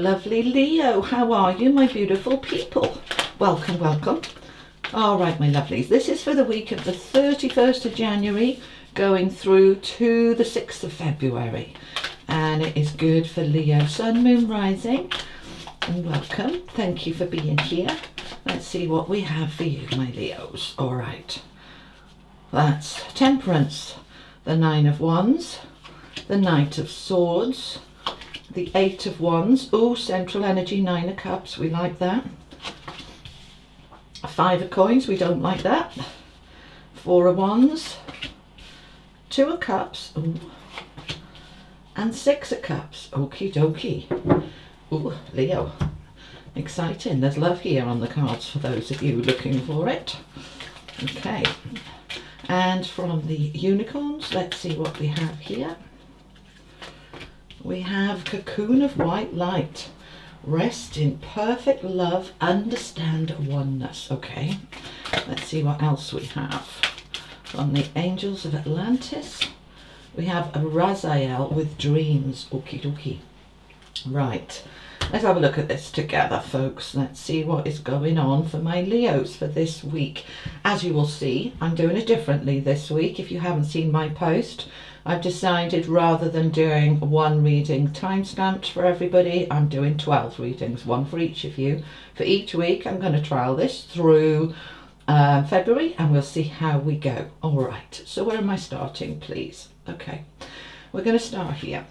lovely Leo. How are you, my beautiful people? Welcome, welcome. All right, my lovelies. This is for the week of the 31st of January going through to the 6th of February. And it is good for Leo, Sun, Moon, Rising. And welcome. Thank you for being here. Let's see what we have for you, my Leos. All right. That's Temperance, the Nine of Wands, the Knight of Swords, the Eight of Wands. Oh, central energy, Nine of Cups. We like that. Five of Coins. We don't like that. Four of Wands. Two of Cups. Ooh. And Six of Cups. Okie dokie. Ooh, Leo. Exciting. There's love here on the cards for those of you looking for it. Okay. And from the unicorns, let's see what we have here. We have Cocoon of White Light. Rest in perfect love. Understand oneness. Okay. Let's see what else we have. From the Angels of Atlantis, we have a Raziel with dreams. Okie dokie. Right. Let's have a look at this together, folks. Let's see what is going on for my Leos for this week. As you will see, I'm doing it differently this week. If you haven't seen my post, I've decided rather than doing one reading time-stamped for everybody, I'm doing 12 readings, one for each of you. For each week, I'm going to trial this through February, and we'll see how we go. All right, so where am I starting, please? Okay, we're going to start here.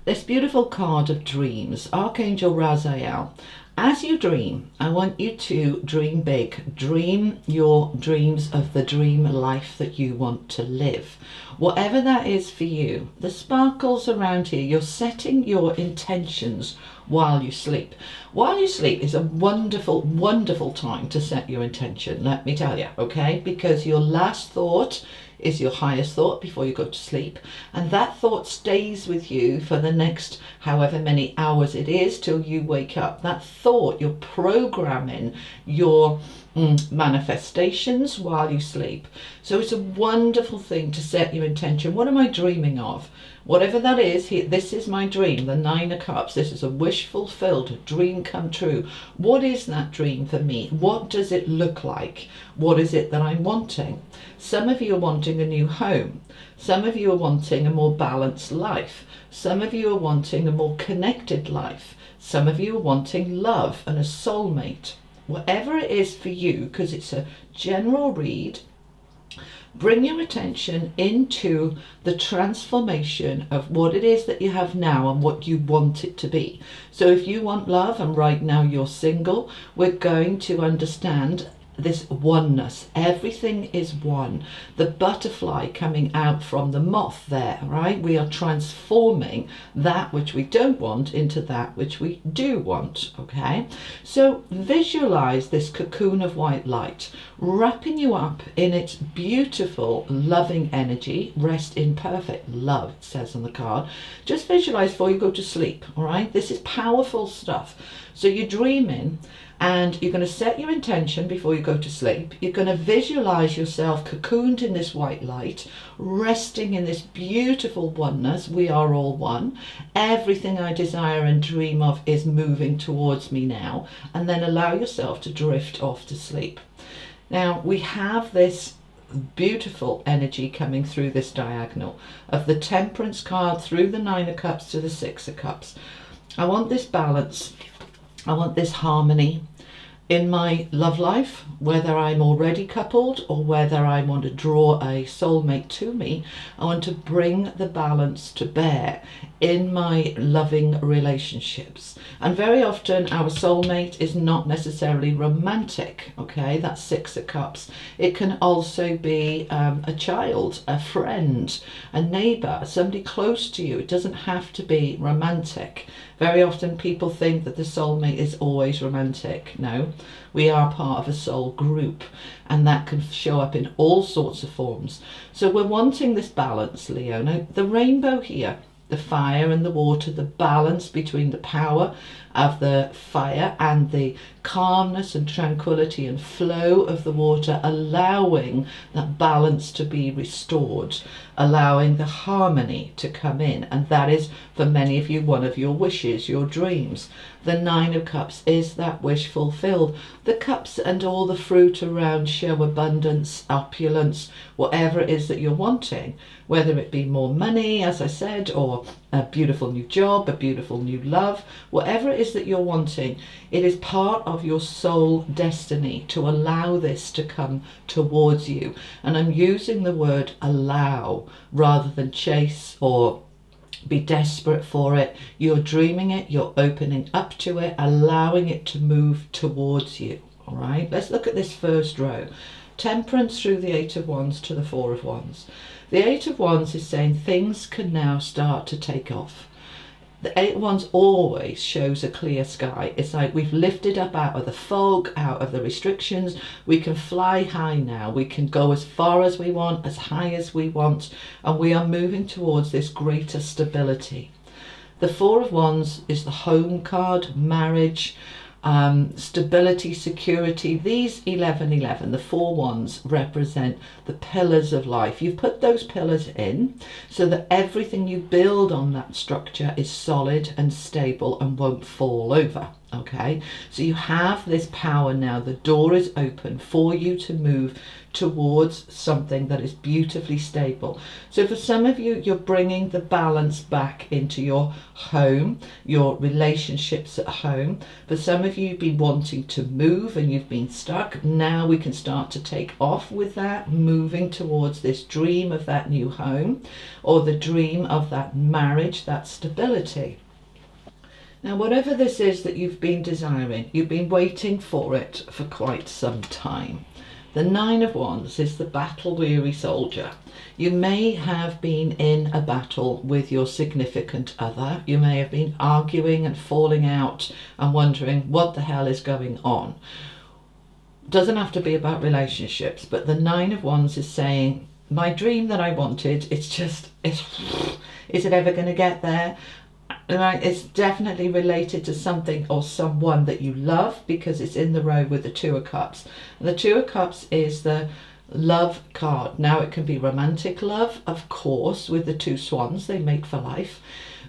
This beautiful card of dreams, Archangel Raziel. As you dream, I want you to dream big. Dream your dreams of the dream life that you want to live. Whatever that is for you, the sparkles around here, you're setting your intentions while you sleep. While you sleep is a wonderful, wonderful time to set your intention, let me tell you, okay? Because your last thought is your highest thought before you go to sleep, and that thought stays with you for the next however many hours it is till you wake up. That thought, you're programming your manifestations while you sleep. So it's a wonderful thing to set your intention. What am I dreaming of? Whatever that is, this is my dream, the Nine of Cups. This is a wish fulfilled, a dream come true. What is that dream for me? What does it look like? What is it that I'm wanting? Some of you are wanting a new home. Some of you are wanting a more balanced life. Some of you are wanting a more connected life. Some of you are wanting love and a soulmate. Whatever it is for you, because it's a general read, bring your attention into the transformation of what it is that you have now and what you want it to be. So if you want love and right now you're single, we're going to understand this oneness. Everything is one. The butterfly coming out from the moth there, right? We are transforming that which we don't want into that which we do want, okay? So visualize this cocoon of white light wrapping you up in its beautiful loving energy. Rest in perfect love, it says on the card. Just visualize before you go to sleep, all right? This is powerful stuff. So you're dreaming, and you're going to set your intention before you go to sleep. You're going to visualize yourself cocooned in this white light, resting in this beautiful oneness. We are all one. Everything I desire and dream of is moving towards me now. And then allow yourself to drift off to sleep. Now, we have this beautiful energy coming through this diagonal of the Temperance card through the Nine of Cups to the Six of Cups. I want this balance. I want this harmony in my love life, whether I'm already coupled or whether I want to draw a soulmate to me. I want to bring the balance to bear in my loving relationships. And very often our soulmate is not necessarily romantic, okay? That's Six of Cups. It can also be a child, a friend, a neighbour, somebody close to you. It doesn't have to be romantic. Very often people think that the soulmate is always romantic. No, we are part of a soul group, and that can show up in all sorts of forms. So we're wanting this balance, Leo. Now, the rainbow here, the fire and the water, the balance between the power of the fire and the calmness and tranquility and flow of the water, allowing that balance to be restored, allowing the harmony to come in. And that is, for many of you, one of your wishes, your dreams. The Nine of Cups is that wish fulfilled. The cups and all the fruit around show abundance, opulence, whatever it is that you're wanting, whether it be more money, as I said, or a beautiful new job, a beautiful new love, whatever it is that you're wanting. It is part of your soul destiny to allow this to come towards you. And I'm using the word allow rather than chase or be desperate for it. You're dreaming it, you're opening up to it, allowing it to move towards you. All right, let's look at this first row. Temperance through the Eight of Wands to the Four of Wands. The Eight of Wands is saying things can now start to take off. The Eight of Wands always shows a clear sky. It's like we've lifted up out of the fog, out of the restrictions. We can fly high now. We can go as far as we want, as high as we want, and we are moving towards this greater stability. The Four of Wands is the home card, marriage, stability, security. These 11, the four wands represent the pillars of life. You've put those pillars in so that everything you build on that structure is solid and stable and won't fall over. Okay, so you have this power now. The door is open for you to move towards something that is beautifully stable. So for some of you, you're bringing the balance back into your home, your relationships at home. For some of you, you've been wanting to move and you've been stuck. Now we can start to take off with that, moving towards this dream of that new home or the dream of that marriage, that stability. Now, whatever this is that you've been desiring, you've been waiting for it for quite some time. The Nine of Wands is the battle-weary soldier. You may have been in a battle with your significant other. You may have been arguing and falling out and wondering what the hell is going on. Doesn't have to be about relationships, but the Nine of Wands is saying, my dream that I wanted, is it ever going to get there? Right, it's definitely related to something or someone that you love, because it's in the row with the Two of Cups. And the Two of Cups is the love card. Now it can be romantic love, of course, with the two swans, they mate for life,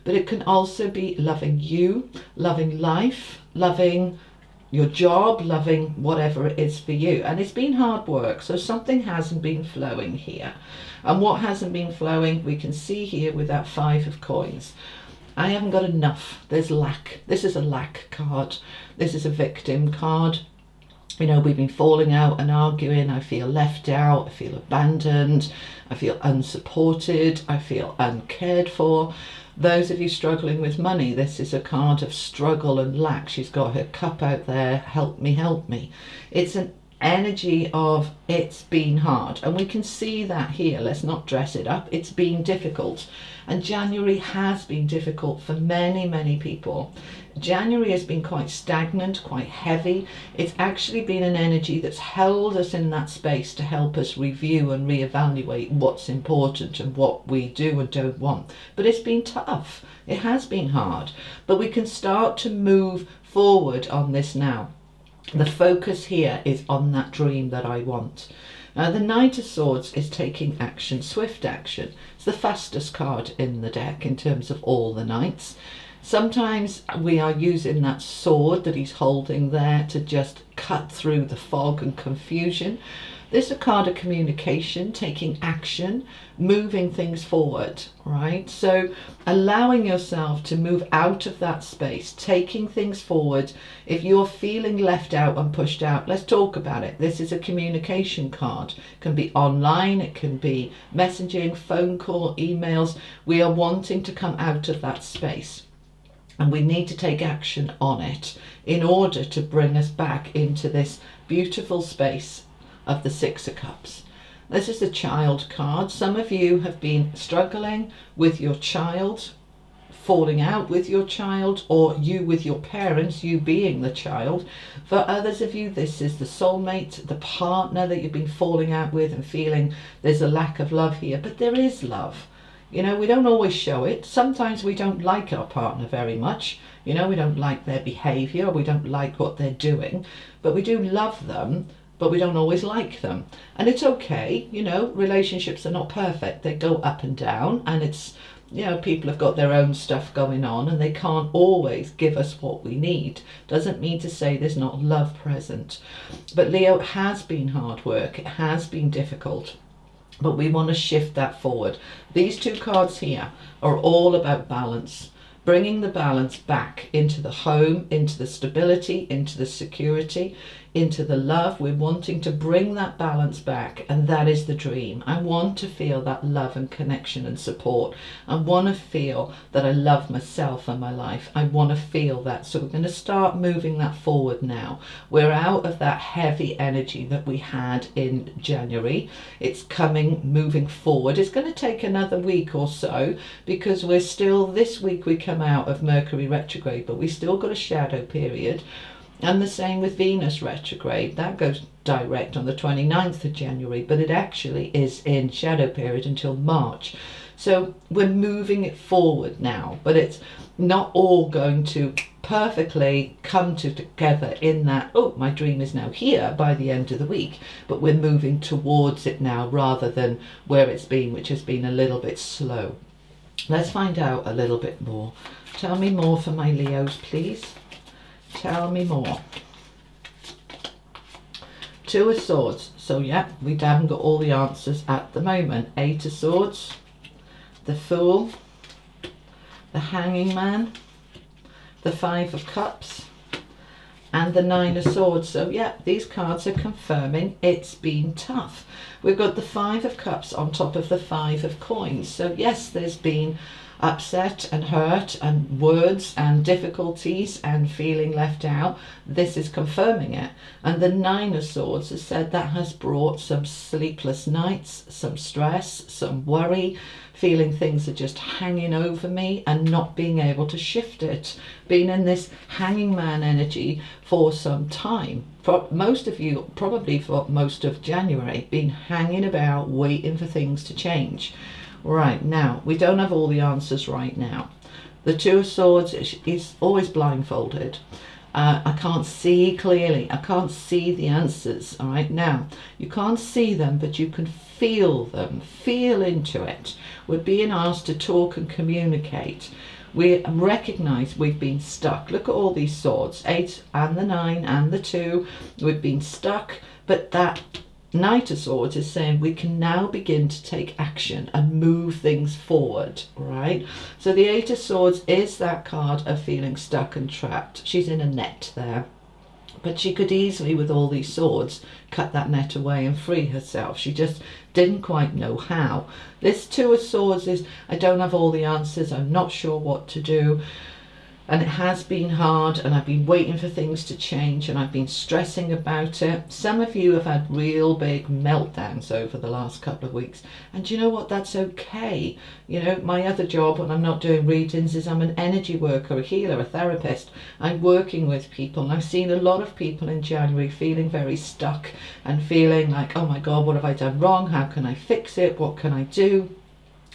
but it can also be loving you, loving life, loving your job, loving whatever it is for you. And it's been hard work, so something hasn't been flowing here. And what hasn't been flowing, we can see here with that Five of Coins. I haven't got enough. There's lack. This is a lack card. This is a victim card. You know, we've been falling out and arguing. I feel left out. I feel abandoned. I feel unsupported. I feel uncared for. Those of you struggling with money, this is a card of struggle and lack. She's got her cup out there. Help me, help me. It's an energy of it's been hard, and we can see that here. Let's not dress it up. It's been difficult, and January has been difficult for many people. January has been quite stagnant, quite heavy. It's actually been an energy that's held us in that space to help us review and reevaluate what's important and what we do and don't want. But it's been tough. It has been hard, but we can start to move forward on this now. The focus here is on that dream that I want. Now the Knight of Swords is taking action, swift action. It's the fastest card in the deck in terms of all the knights. Sometimes we are using that sword that he's holding there to just cut through the fog and confusion. This is a card of communication, taking action, moving things forward, right? So allowing yourself to move out of that space, taking things forward. If you're feeling left out and pushed out, let's talk about it. This is a communication card. It can be online, it can be messaging, phone call, emails. We are wanting to come out of that space, and we need to take action on it in order to bring us back into this beautiful space of the Six of Cups. This is the child card. Some of you have been struggling with your child, falling out with your child, or you with your parents, you being the child. For others of you, this is the soulmate, the partner that you've been falling out with and feeling there's a lack of love here, but there is love. You know, we don't always show it. Sometimes we don't like our partner very much. You know, we don't like their behaviour, we don't like what they're doing, but we do love them, but we don't always like them. And it's okay, you know, relationships are not perfect. They go up and down, and it's, you know, people have got their own stuff going on and they can't always give us what we need. Doesn't mean to say there's not love present. But Leo, it has been hard work, it has been difficult, but we want to shift that forward. These two cards here are all about balance. Bringing the balance back into the home, into the stability, into the security, into the love. We're wanting to bring that balance back, and that is the dream. I want to feel that love and connection and support. I want to feel that I love myself and my life. I want to feel that. So we're going to start moving that forward now. We're out of that heavy energy that we had in January. It's moving forward. It's going to take another week or so, because we're still, this week we come out of Mercury retrograde, but we still got a shadow period. And the same with Venus retrograde. That goes direct on the 29th of January, but it actually is in shadow period until March. So we're moving it forward now, but it's not all going to perfectly come together in that, oh, my dream is now here by the end of the week, but we're moving towards it now rather than where it's been, which has been a little bit slow. Let's find out a little bit more. Tell me more for my Leos, please. Tell me more. Two of Swords. So yeah, we haven't got all the answers at the moment. Eight of Swords, the Fool, the Hanging Man, the Five of Cups, and the Nine of Swords. So yeah, these cards are confirming it's been tough. We've got the Five of Cups on top of the Five of Coins. So yes, there's been upset and hurt and words and difficulties and feeling left out. This is confirming it. And the Nine of Swords has said that has brought some sleepless nights, some stress, some worry, feeling things are just hanging over me and not being able to shift it. Being in this hanging man energy for some time. For most of you, probably for most of January, been hanging about waiting for things to change. Right, now, we don't have all the answers right now. The Two of Swords is always blindfolded. I can't see clearly. I can't see the answers. All right, now, you can't see them, but you can feel them. Feel into it. We're being asked to talk and communicate. We recognise we've been stuck. Look at all these swords, 8 and the 9 and the 2. We've been stuck, but that Knight of Swords is saying we can now begin to take action and move things forward, right? So the Eight of Swords is that card of feeling stuck and trapped. She's in a net there. But she could easily, with all these swords, cut that net away and free herself. She just didn't quite know how. This Two of Swords is, I don't have all the answers. I'm not sure what to do. And it has been hard, and I've been waiting for things to change, and I've been stressing about it. Some of you have had real big meltdowns over the last couple of weeks. And do you know what? That's okay. You know, my other job when I'm not doing readings is I'm an energy worker, a healer, a therapist. I'm working with people, and I've seen a lot of people in January feeling very stuck and feeling like, oh my God, what have I done wrong? How can I fix it? What can I do?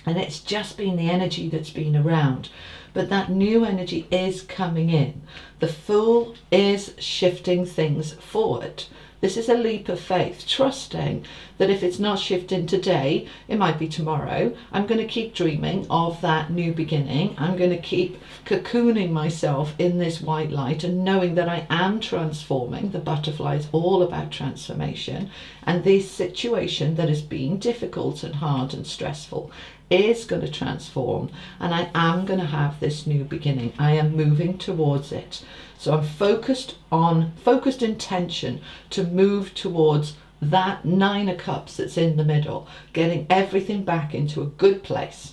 And it's just been the energy that's been around. But that new energy is coming in. The Fool is shifting things forward. This is a leap of faith, trusting that if it's not shifting today, it might be tomorrow. I'm going to keep dreaming of that new beginning. I'm going to keep cocooning myself in this white light and knowing that I am transforming. The butterfly is all about transformation. And this situation that has been difficult and hard and stressful is going to transform, and I am going to have this new beginning. I am moving towards it. So I'm focused intention to move towards that Nine of Cups that's in the middle, getting everything back into a good place.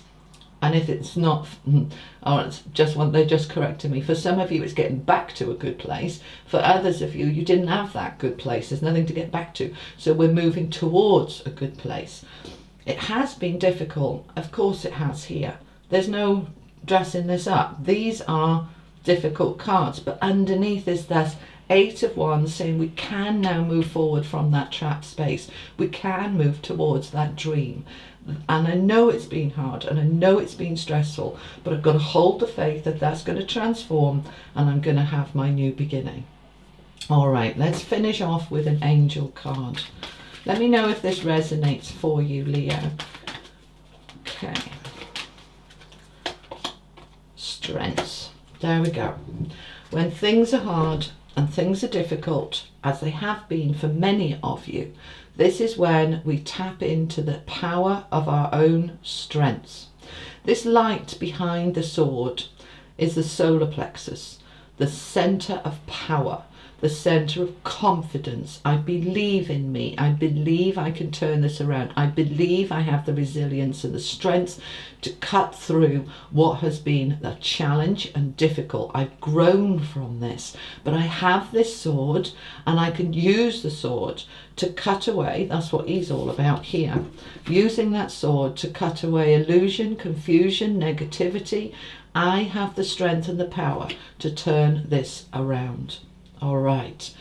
And if it's not, it's just one, they just corrected me. For some of you, it's getting back to a good place. For others of you, you didn't have that good place. There's nothing to get back to. So we're moving towards a good place. It has been difficult. Of course it has here. There's no dressing this up. These are difficult cards, but underneath is this Eight of Wands saying we can now move forward from that trapped space. We can move towards that dream. And I know it's been hard and I know it's been stressful, but I've got to hold the faith that that's going to transform and I'm going to have my new beginning. All right, let's finish off with an angel card. Let me know if this resonates for you, Leo. Okay. Strength. There we go. When things are hard and things are difficult, as they have been for many of you, this is when we tap into the power of our own strengths. This light behind the sword is the solar plexus, the center of power, the center of confidence. I believe in me. I believe I can turn this around. I believe I have the resilience and the strength to cut through what has been a challenge and difficult. I've grown from this, but I have this sword and I can use the sword to cut away. That's what he's all about here. Using that sword to cut away illusion, confusion, negativity. I have the strength and the power to turn this around. All right.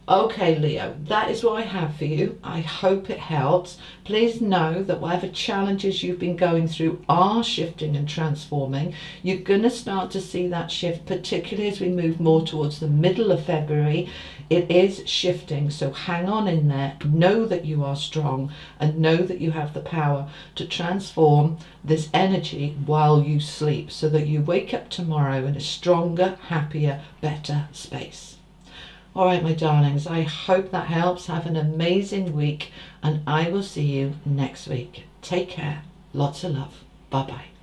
Okay, Leo, that is what I have for you. I hope it helps. Please know that whatever challenges you've been going through are shifting and transforming. You're going to start to see that shift, particularly as we move more towards the middle of February. It is shifting, so hang on in there. Know that you are strong and know that you have the power to transform this energy while you sleep so that you wake up tomorrow in a stronger, happier, better space. All right, my darlings, I hope that helps. Have an amazing week and I will see you next week. Take care. Lots of love. Bye-bye.